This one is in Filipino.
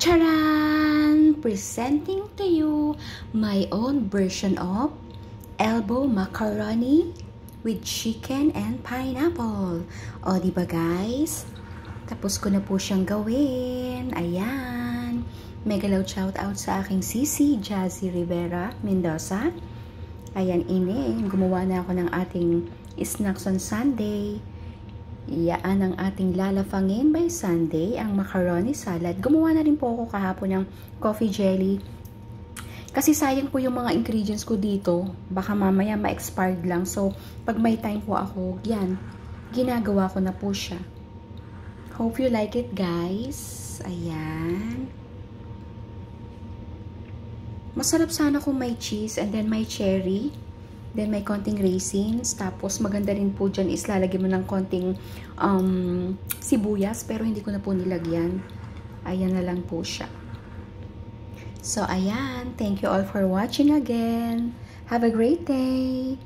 Charan! Presenting to you my own version of elbow macaroni with chicken and pineapple. O, diba guys? Tapos ko na po siyang gawin. Ayan. Mega loud shout out sa aking sisi, Jazzy Rivera Mendoza. Ayan, gumawa na ako ng ating snacks on Sunday. Iyaan ang ating lalafangin by Sunday, ang macaroni salad. Gumawa na rin po ako kahapon ng coffee jelly. Kasi sayang po yung mga ingredients ko dito. Baka mamaya ma-expired lang. So, pag may time po ako, yan, ginagawa ko na po siya. Hope you like it, guys. Ayan. Masarap sana kung may cheese and then may cherry. Then may konting raisins. Tapos maganda rin po dyan is lalagyan mo ng konting sibuyas. Pero hindi ko na po nilagyan. Ayan na lang po siya. So ayan. Thank you all for watching again. Have a great day.